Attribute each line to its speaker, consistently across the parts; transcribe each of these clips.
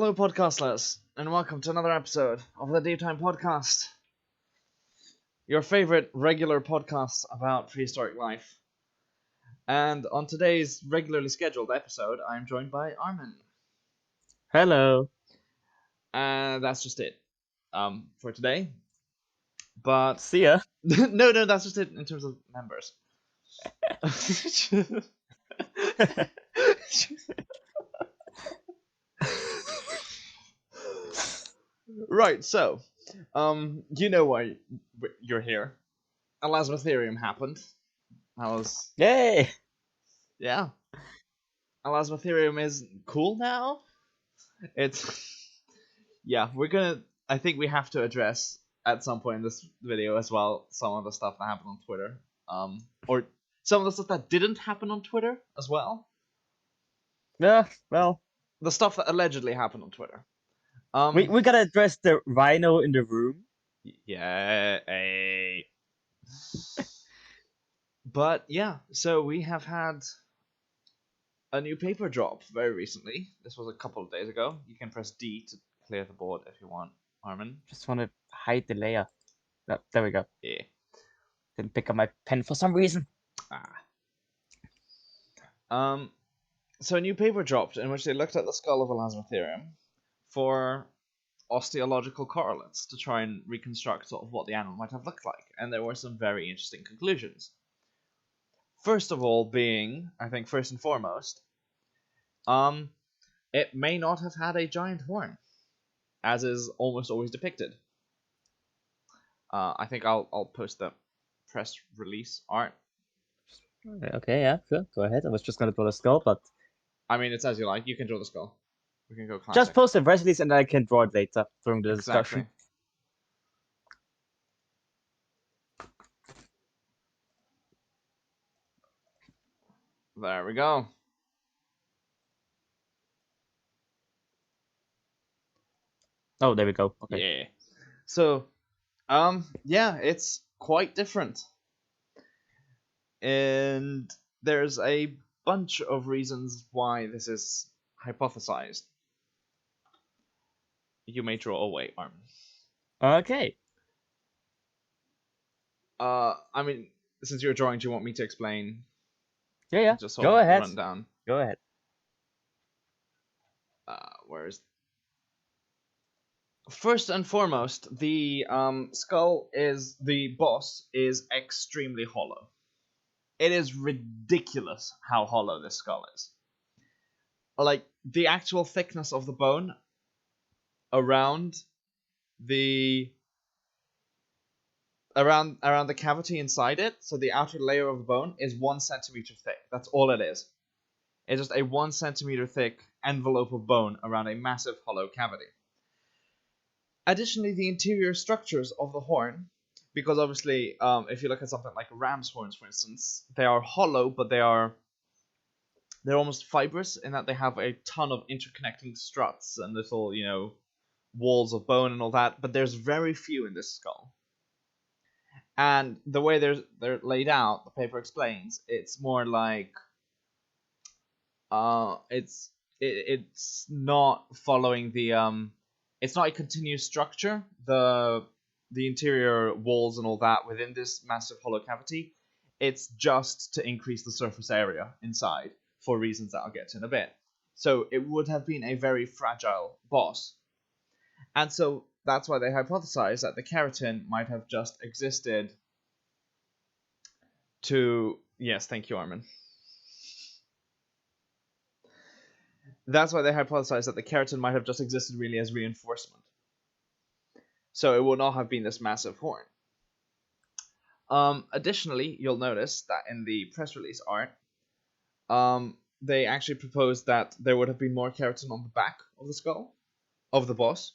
Speaker 1: Hello, podcastlers, and welcome to another episode of the Deep Time Podcast, your favorite regular podcast about prehistoric life. And on today's regularly scheduled episode, I'm joined by Armin.
Speaker 2: Hello.
Speaker 1: And that's just it for today. But
Speaker 2: See ya.
Speaker 1: no, that's just it in terms of members. Right, so, you know why you're here. Elasmotherium happened.
Speaker 2: Yay!
Speaker 1: Yeah. Elasmotherium is cool now. Yeah, I think we have to address at some point in this video as well some of the stuff that happened on Twitter. Or some of the stuff that didn't happen on Twitter as well.
Speaker 2: Yeah, well,
Speaker 1: The stuff that allegedly happened on Twitter.
Speaker 2: we gotta address the rhino in the room.
Speaker 1: Yeah, But yeah, so we have had a new paper drop very recently. This was a couple of days ago. You can press D to clear the board if you want, Armin.
Speaker 2: Just want to hide the layer. Oh, there we go.
Speaker 1: Yeah.
Speaker 2: Didn't pick up my pen for some reason.
Speaker 1: So a new paper dropped in which they looked at the skull of Elasmotherium for osteological correlates to try and reconstruct sort of what the animal might have looked like, and there were some very interesting conclusions. First of all, being, I think first and foremost, it may not have had a giant horn, as is almost always depicted. I think I'll post the press release art.
Speaker 2: Okay, yeah, sure. Go ahead. I was just gonna draw the skull, but
Speaker 1: I mean, it's as you like. You can draw the skull. We can go classic.
Speaker 2: just post the press release and I can draw it later during the discussion.
Speaker 1: There we go.
Speaker 2: Oh, there we go. Okay.
Speaker 1: Yeah. So, yeah, it's quite different. And there's a bunch of reasons why this is hypothesized. You may draw away, Armin.
Speaker 2: Okay.
Speaker 1: I mean, since you're drawing, do you want me to explain?
Speaker 2: Yeah.
Speaker 1: Just
Speaker 2: Go ahead.
Speaker 1: Run down.
Speaker 2: Go ahead.
Speaker 1: Where's... First and foremost, the boss is extremely hollow. It is ridiculous how hollow this skull is. Like, the actual thickness of the bone around the cavity inside it, so the outer layer of the bone, is 1 centimeter thick. That's all it is. It's just a 1 centimeter thick envelope of bone around a massive hollow cavity. Additionally, the interior structures of the horn, because obviously, if you look at something like ram's horns, for instance, they are hollow, but they're almost fibrous in that they have a ton of interconnecting struts and little, walls of bone and all that, but there's very few in this skull. And the way they're laid out, the paper explains, it's more like it's not following the it's not a continuous structure, the interior walls and all that within this massive hollow cavity. It's just to increase the surface area inside for reasons that I'll get to in a bit. So it would have been a very fragile boss. And so that's why they hypothesize that the keratin might have just existed to... Yes, thank you, Armin. That's why they hypothesize that the keratin might have just existed really as reinforcement. So it would not have been this massive horn. Additionally, you'll notice that in the press release art, they actually proposed that there would have been more keratin on the back of the skull of the boss,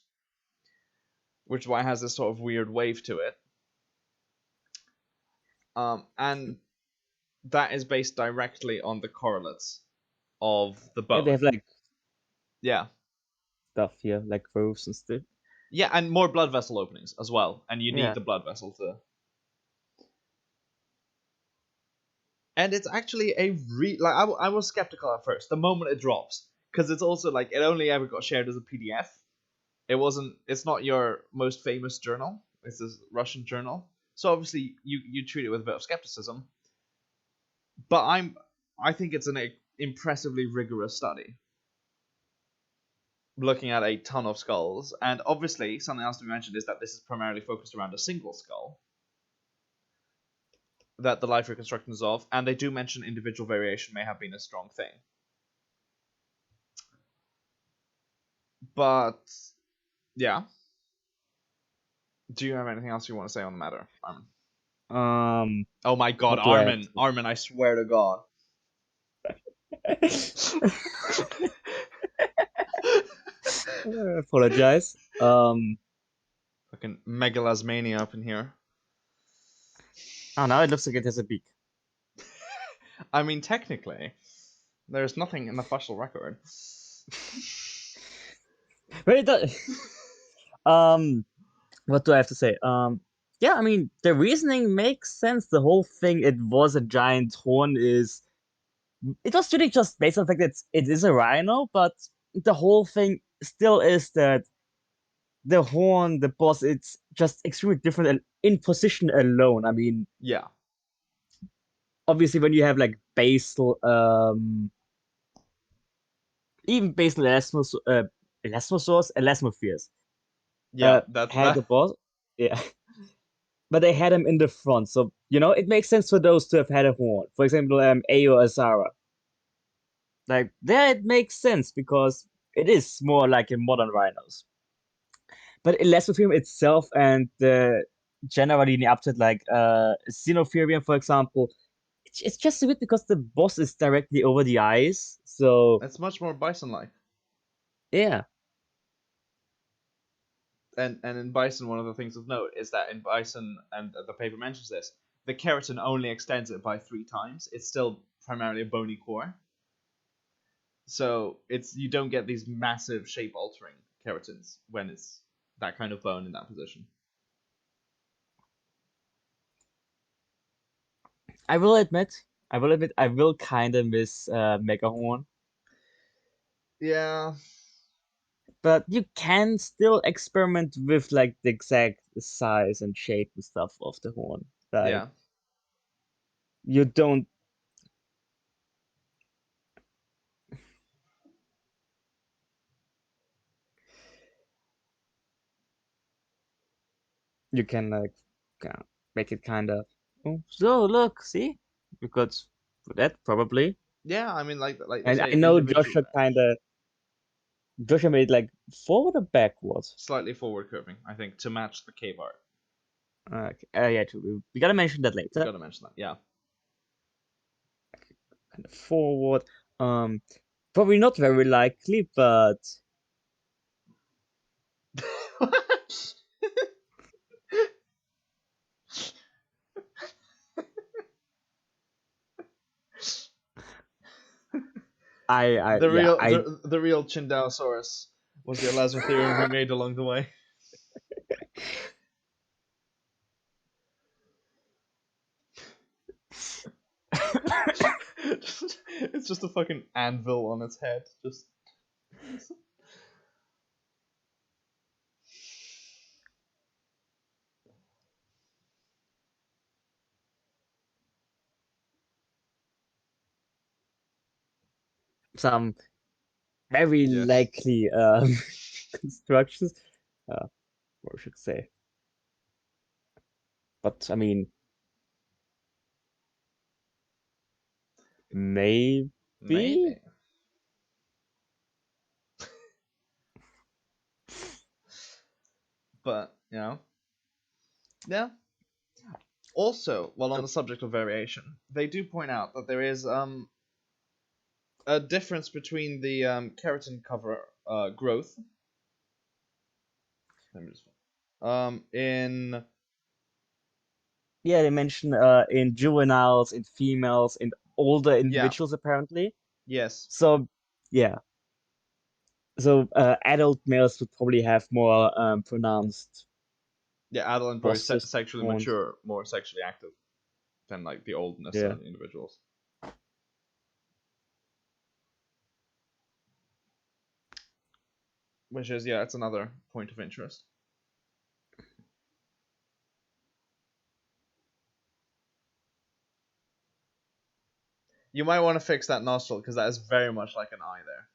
Speaker 1: which is why it has this sort of weird wave to it. And that is based directly on the correlates of the bone.
Speaker 2: Yeah, they have like stuff here, like grooves and stuff.
Speaker 1: Yeah, and more blood vessel openings as well, and you need the blood vessel to... And it's actually I was skeptical at first, the moment it drops, because it's also like it only ever got shared as a PDF. It's not your most famous journal. It's this Russian journal. So obviously you treat it with a bit of skepticism. But I think it's an impressively rigorous study, looking at a ton of skulls. And obviously something else to be mentioned is that this is primarily focused around a single skull that the life reconstruction is of, and they do mention individual variation may have been a strong thing. But yeah. Do you have anything else you want to say on the matter, Armin? Oh my god,
Speaker 2: What do I have
Speaker 1: Armin! Armin, I swear to god.
Speaker 2: Apologize.
Speaker 1: Fucking megalasmania up in here.
Speaker 2: Oh, now it looks like it has a beak.
Speaker 1: I mean, technically, there's nothing in the fossil record.
Speaker 2: But it does. What do I have to say? Yeah, I mean, the reasoning makes sense. The whole thing, it was a giant horn, it was really just based on the fact that it is a rhino, but the whole thing still is that the horn, the boss, it's just extremely different in position alone. I mean,
Speaker 1: Yeah.
Speaker 2: obviously, when you have like basal, even basal elasmospheres,
Speaker 1: Yeah, that's
Speaker 2: had the
Speaker 1: that.
Speaker 2: boss, yeah, but they had him in the front, so it makes sense for those to have had a horn. For example, Ayo Azara, like there it makes sense because it is more like in modern rhinos. But Elasmotherium itself and generally in the upset like Xenotherium, for example, it's just a bit because the boss is directly over the eyes. So
Speaker 1: It's much more bison-like.
Speaker 2: yeah,
Speaker 1: And in bison, one of the things of note is that in bison, and the paper mentions this, the keratin only extends it by 3 times. It's still primarily a bony core. So you don't get these massive shape altering keratins when it's that kind of bone in that position.
Speaker 2: I will admit, I will kind of miss Megahorn,
Speaker 1: Yeah,
Speaker 2: but you can still experiment with like the exact size and shape and stuff of the horn. Like
Speaker 1: yeah.
Speaker 2: you don't you can like make it kind of. Oh, so look, see, we could do that probably.
Speaker 1: Yeah, I mean, like they
Speaker 2: And
Speaker 1: say,
Speaker 2: I know
Speaker 1: individual,
Speaker 2: Joshua made like forward or backwards.
Speaker 1: slightly forward curving, I think, to match the cave art.
Speaker 2: Okay. Yeah, true. We gotta mention that later.
Speaker 1: Gotta mention that, yeah.
Speaker 2: Kind of forward. Um, Probably not very likely, but
Speaker 1: the
Speaker 2: yeah,
Speaker 1: real the real Chindaosaurus was the Elasmotherium we made along the way. It's just a fucking anvil on its head. Just
Speaker 2: some very
Speaker 1: yes,
Speaker 2: likely constructions. What I should say. But I mean, maybe.
Speaker 1: maybe. But yeah. Also, while on the subject of variation, they do point out that there is a difference between the keratin cover growth. Let me just in
Speaker 2: Yeah, they mention in juveniles, in females, in older
Speaker 1: yeah,
Speaker 2: individuals apparently.
Speaker 1: yes,
Speaker 2: So yeah, so adult males would probably have more pronounced
Speaker 1: yeah, adult and probably
Speaker 2: bosses
Speaker 1: sexually
Speaker 2: horns.
Speaker 1: mature, more sexually active than like the oldness
Speaker 2: Yeah.
Speaker 1: individuals. which is, yeah, it's another point of interest. You might want to fix that nostril because that is very much like an eye there.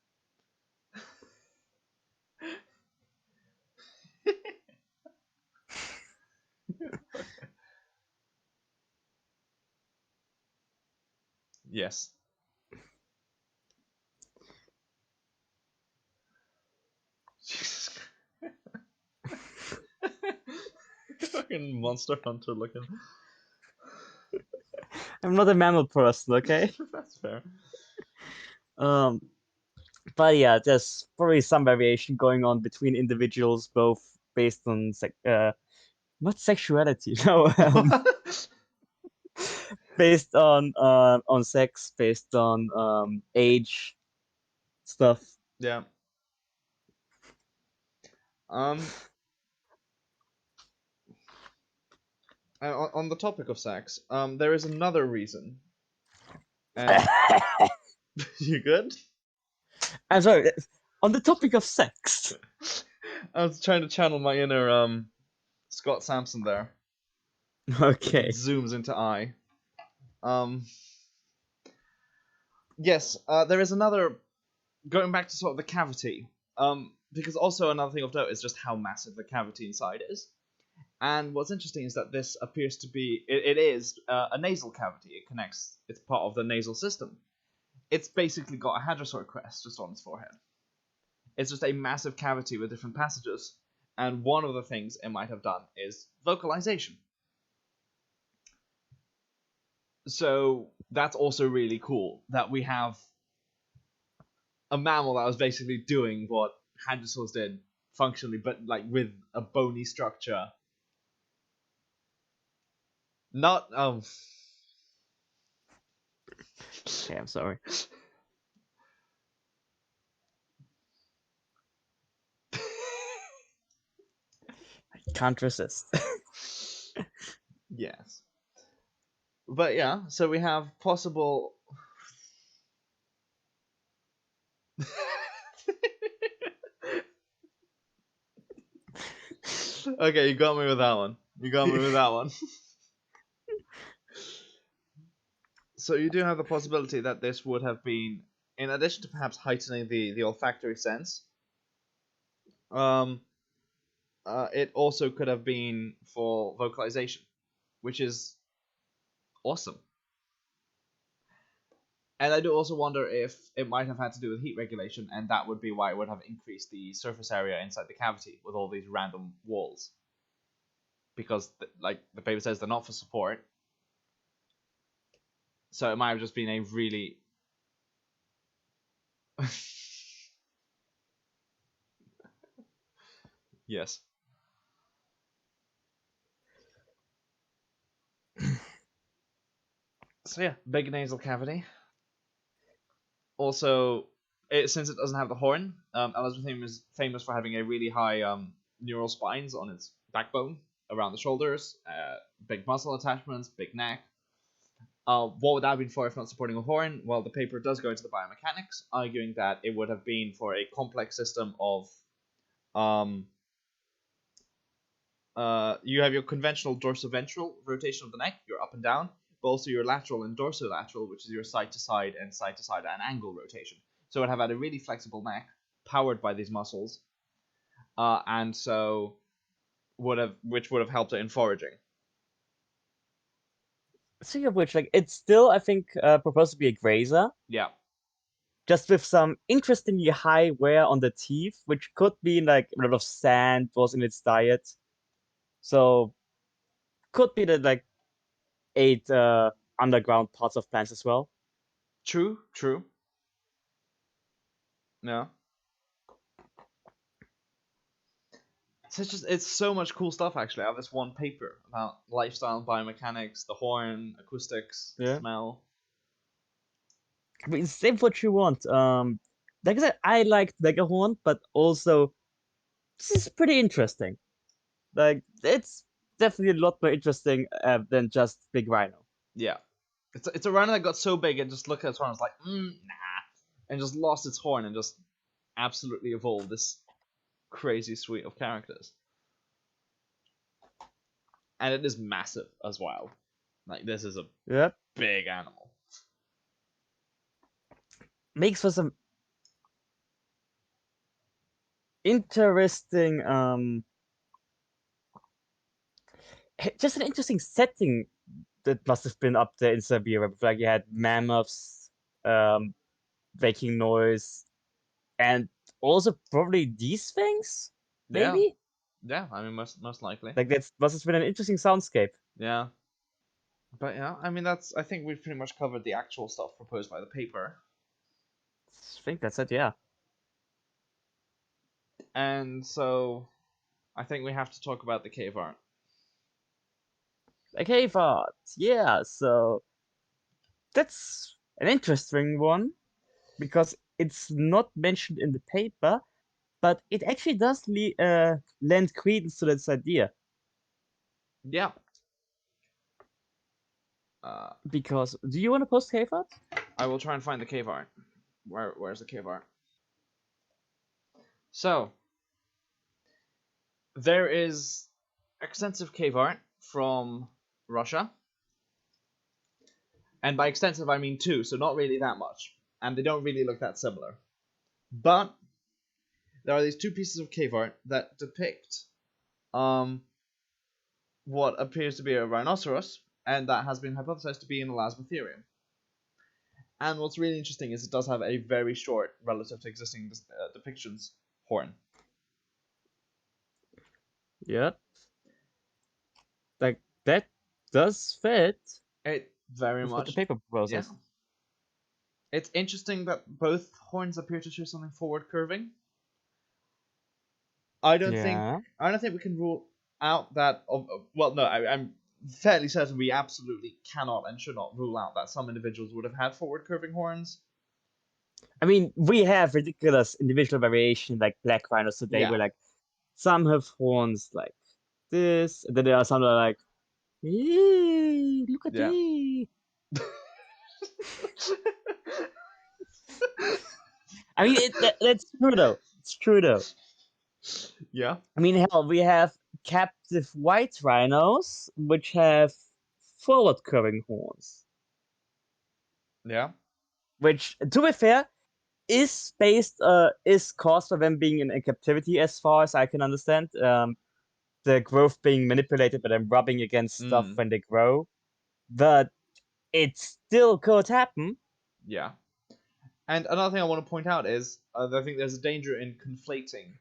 Speaker 1: Yes. Jesus Christ. Fucking Monster Hunter looking.
Speaker 2: I'm not a mammal person, okay?
Speaker 1: That's fair.
Speaker 2: Um, but yeah, there's probably some variation going on between individuals, both based on not sexuality, no, based on sex, based on age, stuff.
Speaker 1: Yeah. Um. On the topic of sex, there is another reason, and you good?
Speaker 2: I'm sorry. On the topic of sex.
Speaker 1: I was trying to channel my inner Scott Sampson there. It
Speaker 2: Okay.
Speaker 1: zooms into I. Um. Yes. There is another. Going back to sort of the cavity. Because also another thing of note is just how massive the cavity inside is. And what's interesting is that this appears to be. It is a nasal cavity. It connects. It's part of the nasal system. It's basically got a hadrosaur crest just on its forehead. It's just a massive cavity with different passages, and one of the things it might have done is vocalization. So that's also really cool that we have a mammal that was basically doing what hadrosaurs did functionally, but like with a bony structure. Not
Speaker 2: Okay, I'm sorry. Can't resist.
Speaker 1: Yes. But yeah, so we have possible. Okay, you got me with that one. You got me with that one. So you do have the possibility that this would have been, in addition to perhaps heightening the olfactory sense, um, it also could have been for vocalization, which is awesome. And I do also wonder if it might have had to do with heat regulation, and that would be why it would have increased the surface area inside the cavity with all these random walls. Because, like the paper says, they're not for support, so it might have just been a really. Yes. So yeah, big nasal cavity. Also, since it doesn't have the horn, Elasmotherium is famous for having a really high neural spines on its backbone around the shoulders, big muscle attachments, big neck. What would that have been for if not supporting a horn? Well, the paper does go into the biomechanics, arguing that it would have been for a complex system of um, you have your conventional dorsoventral rotation of the neck, your up and down, but also your lateral and dorsolateral, which is your side to side and side to side and angle rotation. So it have had a really flexible neck, powered by these muscles, and so which would have helped it in foraging.
Speaker 2: Speaking of which, like it's still, I think, proposed to be a grazer,
Speaker 1: Yeah,
Speaker 2: just with some interestingly high wear on the teeth, which could be like a lot of sand was in its diet. So could be that like ate underground parts of plants as well.
Speaker 1: true, true. Yeah. So it's so much cool stuff actually. I have this one paper about lifestyle biomechanics, the horn, acoustics,
Speaker 2: Yeah.
Speaker 1: smell.
Speaker 2: I mean, same what you want. Like I said, I liked Megahorn, but also this is pretty interesting. Like it's definitely a lot more interesting than just Big Rhino.
Speaker 1: Yeah. It's a rhino that got so big it just looked at its horn and was like, nah, and just lost its horn and just absolutely evolved this. crazy suite of characters. And it is massive as well. Like, this is a
Speaker 2: Yep.
Speaker 1: big animal.
Speaker 2: Makes for some interesting just an interesting setting that must have been up there in Siberia. Like you had mammoths, um, making noise, and also probably these things,
Speaker 1: Yeah.
Speaker 2: maybe.
Speaker 1: Yeah, I mean, most likely.
Speaker 2: Like that must have been an interesting soundscape.
Speaker 1: Yeah. But yeah, I mean, I think we've pretty much covered the actual stuff proposed by the paper.
Speaker 2: I think that's it. Yeah.
Speaker 1: And so I think we have to talk about the cave art.
Speaker 2: Like hey, thought. Yeah. So that's an interesting one because it's not mentioned in the paper, but it actually does lend credence to this idea.
Speaker 1: Yeah. Uh,
Speaker 2: Because do you want to post cave art?
Speaker 1: I will try and find the cave art. Where's the cave art? So there is extensive cave art from Russia, and by extensive I mean two, so not really that much, and they don't really look that similar. But there are these two pieces of cave art that depict what appears to be a rhinoceros, and that has been hypothesized to be an Elasmotherium. And what's really interesting is it does have a very short, relative to existing depictions, horn.
Speaker 2: Yep. Like that does fit
Speaker 1: It very
Speaker 2: with what the
Speaker 1: much,
Speaker 2: paper
Speaker 1: yeah.
Speaker 2: proposes.
Speaker 1: It's interesting that both horns appear to show something forward curving. I don't think
Speaker 2: Yeah.
Speaker 1: I don't think we can rule out that. Well, no, I'm fairly certain we absolutely cannot and should not rule out that some individuals would have had forward curving horns.
Speaker 2: I mean, we have ridiculous individual variation like black rhinos today,
Speaker 1: Yeah,
Speaker 2: where like some have horns like this, and then there are some that are like, "Eee, look at
Speaker 1: yeah,
Speaker 2: me." I mean, that's true though. It's true though.
Speaker 1: yeah,
Speaker 2: I mean, hell, we have captive white rhinos which have forward curving horns,
Speaker 1: yeah.
Speaker 2: which, to be fair, is caused by them being in captivity, as far as I can understand. The growth being manipulated by them rubbing against stuff
Speaker 1: Mm,
Speaker 2: when they grow, but it still could happen.
Speaker 1: yeah. And another thing I want to point out is I think there's a danger in conflating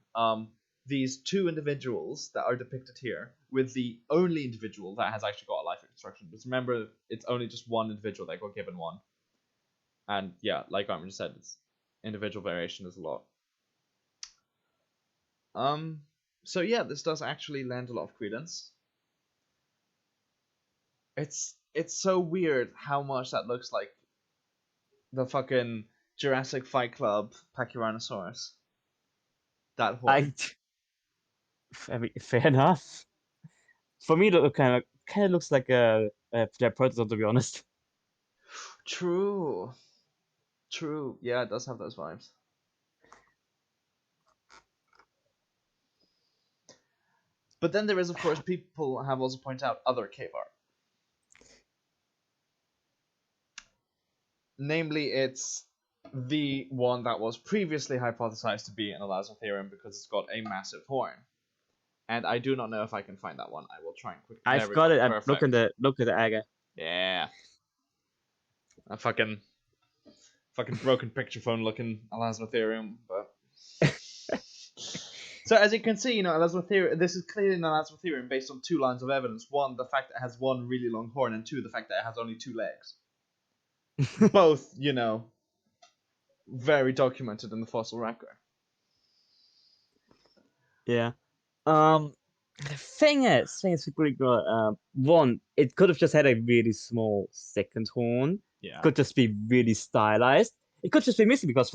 Speaker 1: these two individuals that are depicted here with the only individual that has actually got a life reconstruction. Because remember, it's only just one individual that got given one. And yeah, like Armin just said, it's individual variation is a lot. Um, so yeah, this does actually lend a lot of credence. It's so weird how much that looks like the fucking Jurassic Fight Club Pachyrhinosaurus. That horn.
Speaker 2: I, I mean, fair enough. For me, it kind of looks like a prototype, to be honest.
Speaker 1: True. True. Yeah, it does have those vibes. But then there is, of course, people have also pointed out other cave art. Namely, it's the one that was previously hypothesized to be an Elasmotherium because it's got a massive horn. And I do not know if I can find that one. I will try and quickly. There
Speaker 2: I've
Speaker 1: we
Speaker 2: got
Speaker 1: go.
Speaker 2: it.
Speaker 1: Perfect.
Speaker 2: Look at the aga.
Speaker 1: Yeah. A fucking broken picture phone looking Elasmotherium, but so as you can see, Elasmotherium. This is clearly an Elasmotherium based on two lines of evidence. One, the fact that it has one really long horn, and two, the fact that it has only two legs. Both, very documented in the fossil record.
Speaker 2: Yeah. The thing is pretty good. One, it could have just had a really small second horn. It
Speaker 1: Yeah.
Speaker 2: could just be really stylized. It could just be missing because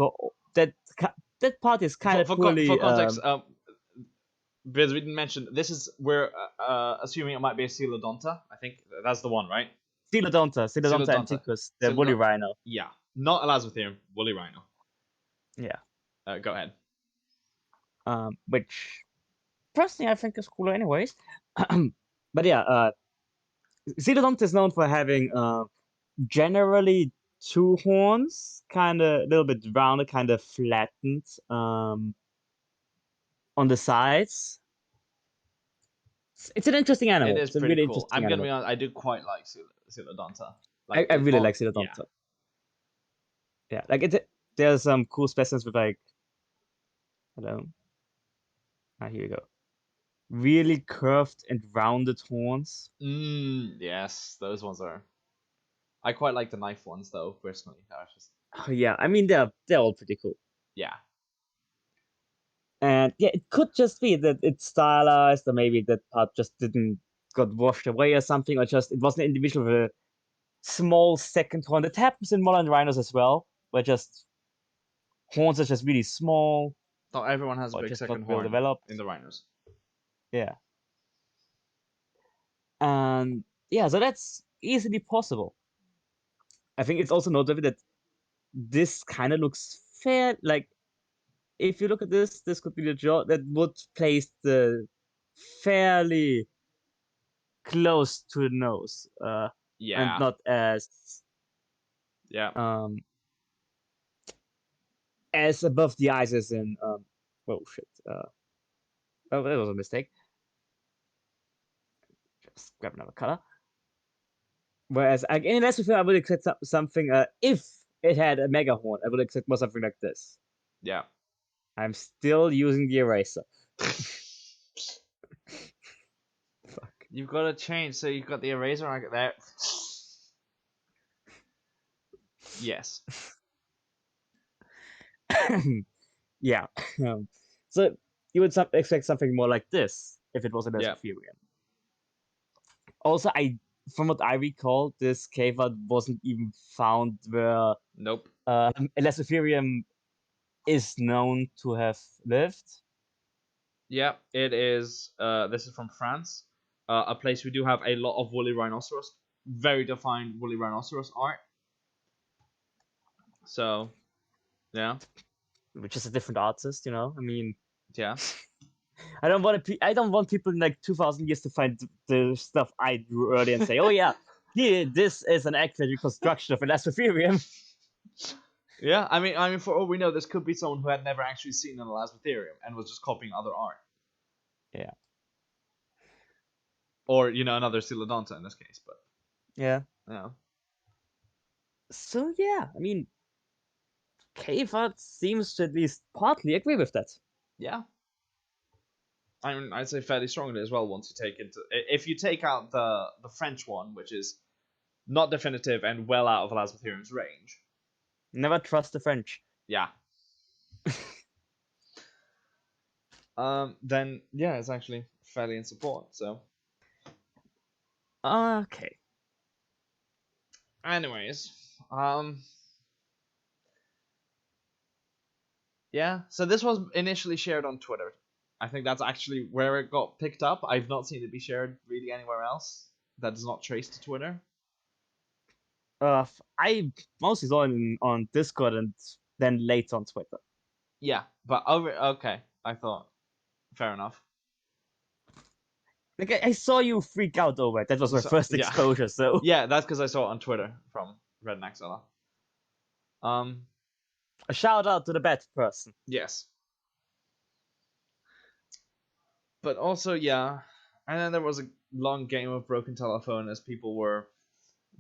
Speaker 2: that part is kind of
Speaker 1: For
Speaker 2: poorly.
Speaker 1: context, because we didn't mention this is we're assuming it might be a Coelodonta. I think that's the one, right?
Speaker 2: Coelodonta
Speaker 1: Coelodonta.
Speaker 2: antiquus, the woolly
Speaker 1: Coelodonta.
Speaker 2: rhino.
Speaker 1: Yeah, not Elasmotherium, woolly rhino.
Speaker 2: Yeah.
Speaker 1: Go ahead.
Speaker 2: which personally I think is cooler, anyways. But yeah, Xenodont is known for having generally two horns, kind of a little bit rounded, kind of flattened on the sides. It's an interesting
Speaker 1: It
Speaker 2: animal.
Speaker 1: is
Speaker 2: It's a
Speaker 1: pretty
Speaker 2: really
Speaker 1: cool.
Speaker 2: interesting
Speaker 1: I'm gonna be
Speaker 2: animal.
Speaker 1: honest. I do quite like Coelodonta.
Speaker 2: I really like
Speaker 1: Yeah,
Speaker 2: Xenodonta. Yeah, like there's some cool specimens with like, hello, here you go, really curved and rounded horns.
Speaker 1: yes, those ones are. I quite like the knife ones though, personally. They're just
Speaker 2: Oh yeah, I mean they're all pretty cool.
Speaker 1: yeah,
Speaker 2: And yeah, it could just be that it's stylized, or maybe that part just didn't got washed away or something, or just it wasn't an individual with a small second horn. That happens in modern rhinos as well, where just horns are just really small
Speaker 1: not everyone has a
Speaker 2: or
Speaker 1: big
Speaker 2: just
Speaker 1: second
Speaker 2: not well
Speaker 1: horn in
Speaker 2: developed.
Speaker 1: the rhinos.
Speaker 2: Yeah. And yeah, so that's easily possible. I think it's also noteworthy that this kind of looks fair. Like, if you look at this could be the jaw that would place the fairly close to the nose, and
Speaker 1: Yeah,
Speaker 2: not
Speaker 1: yeah.
Speaker 2: um as above the eyes as in oh shit. Oh, that was a mistake. Just grab another color. Whereas in Elasmotherium, I would expect something. If it had a mega horn, I would expect more something like this.
Speaker 1: Yeah.
Speaker 2: I'm still using the eraser. Fuck.
Speaker 1: You've got to change. So you've got the eraser. I got that. Yes.
Speaker 2: Yeah. Um, so you would expect something more like this if it was a
Speaker 1: Yeah.
Speaker 2: Elasmotherium. Also, from what I recall, this cave art wasn't even found where
Speaker 1: Nope.
Speaker 2: Elasmotherium is known to have lived.
Speaker 1: Yeah. It is. This is from France. A place we do have a lot of woolly rhinoceros. Very defined woolly rhinoceros art. So yeah.
Speaker 2: Which is a different artist, you know. I mean,
Speaker 1: Yeah.
Speaker 2: I don't want people in like 2,000 years to find the stuff I drew earlier and say, "Oh yeah, here this is an accurate reconstruction of Elasmotherium."
Speaker 1: Yeah, I mean, for all we know, this could be someone who had never actually seen an Elasmotherium and was just copying other art,
Speaker 2: Yeah,
Speaker 1: or another Coelodonta in this case. But
Speaker 2: yeah.
Speaker 1: yeah,
Speaker 2: So yeah, I mean, cave art seems to at least partly agree with that.
Speaker 1: yeah. I mean, I'd say fairly strongly as well. Once you take into, if you take out the French one, which is not definitive and well out of Elasmotherium's range,
Speaker 2: Never trust the French.
Speaker 1: yeah. Then yeah, it's actually fairly in support. So,
Speaker 2: Okay.
Speaker 1: anyways, yeah. So this was initially shared on Twitter. I think that's actually where it got picked up. I've not seen it be shared really anywhere else that is not traced to Twitter.
Speaker 2: I mostly saw it on Discord and then later on Twitter.
Speaker 1: Yeah, but over okay, I thought fair enough.
Speaker 2: Like I saw you freak out over it. That was my
Speaker 1: So
Speaker 2: first
Speaker 1: yeah,
Speaker 2: exposure. So
Speaker 1: yeah, that's because I saw it on Twitter from Red Maxilla. Um,
Speaker 2: a shout out to the bad person.
Speaker 1: yes, but also yeah, and then there was a long game of broken telephone as people were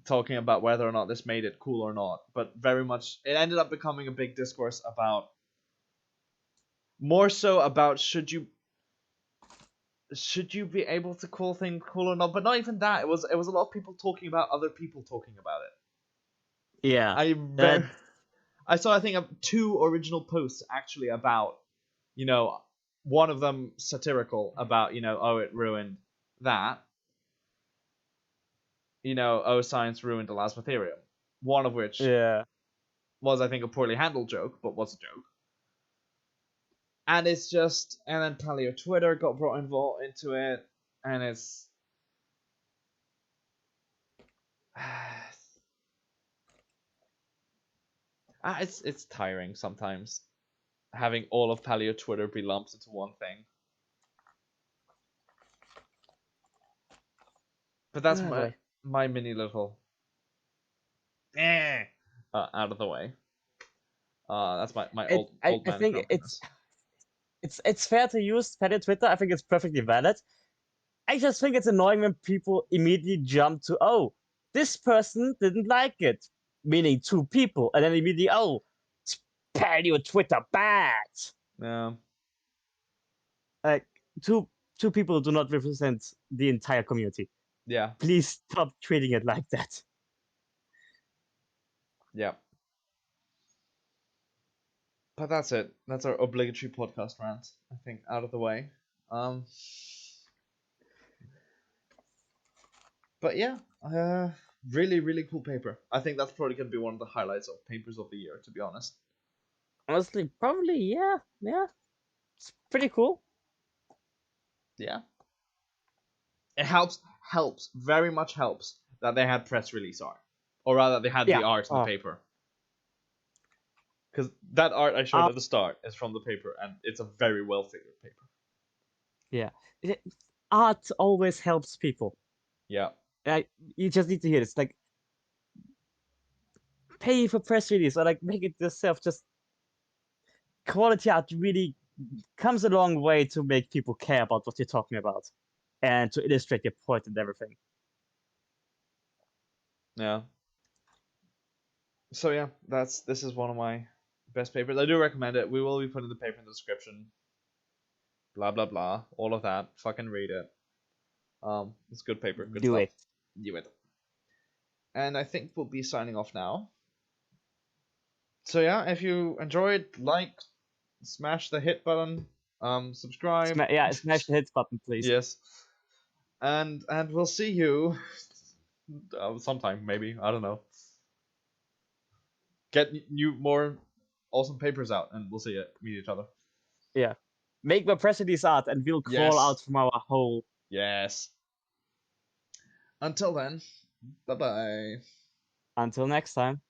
Speaker 1: talking about whether or not this made it cool or not. But very much, it ended up becoming a big discourse about more so about should you be able to call things cool or not, but not even that. It was a lot of people talking about other people talking about it.
Speaker 2: Yeah.
Speaker 1: I
Speaker 2: That
Speaker 1: very I saw I think two original posts actually about you know one of them satirical about oh it ruined that oh science ruined Elasmotherium, one of which
Speaker 2: yeah.
Speaker 1: was I think a poorly handled joke but was a joke. And it's just, and then Paleo Twitter got brought involved into it, and it's tiring sometimes. having all of Paleo Twitter be lumped into one thing. But that's
Speaker 2: Oh, boy.
Speaker 1: my mini little out of the way. That's my old
Speaker 2: I
Speaker 1: man
Speaker 2: think
Speaker 1: grumpiness.
Speaker 2: it's fair to use Reddit Twitter. I think it's perfectly valid. I just think it's annoying when people immediately jump to, oh, this person didn't like it, meaning two people, and then immediately, oh, paleo Twitter bad.
Speaker 1: Yeah.
Speaker 2: Like two people do not represent the entire community.
Speaker 1: Yeah.
Speaker 2: Please stop treating it like that.
Speaker 1: Yeah. But that's it. That's our obligatory podcast rant. I think out of the way. But yeah, really really cool paper. I think that's probably gonna be one of the highlights of papers of the year. To be honest.
Speaker 2: Honestly, probably, yeah. It's pretty cool.
Speaker 1: Yeah. It helps very much helps that they had press release art, or rather they had the
Speaker 2: Yeah.
Speaker 1: art in the paper. Because that art I showed
Speaker 2: Uh,
Speaker 1: at the start is from the paper, and it's a very well figured paper.
Speaker 2: yeah. Art always helps people.
Speaker 1: Yeah.
Speaker 2: You just need to hear this. Like, pay for press release or like make it yourself. Just quality art really comes a long way to make people care about what you're talking about and to illustrate your point and everything.
Speaker 1: Yeah. So yeah, this is one of my best papers. I do recommend it. We will be putting the paper in the description. Blah blah blah. All of that. Fucking read it. It's good paper. Good
Speaker 2: Do
Speaker 1: stuff.
Speaker 2: it.
Speaker 1: Do it. And I think we'll be signing off now. So yeah, if you enjoyed, like, smash the hit button, subscribe.
Speaker 2: Smash the hit button, please.
Speaker 1: Yes. And we'll see you sometime, maybe. I don't know. Get new more awesome papers out, and we'll see it. Meet each other.
Speaker 2: Yeah. Make my press release art and we'll crawl
Speaker 1: Yes.
Speaker 2: out from our hole.
Speaker 1: Yes. Until then, bye bye.
Speaker 2: Until next time.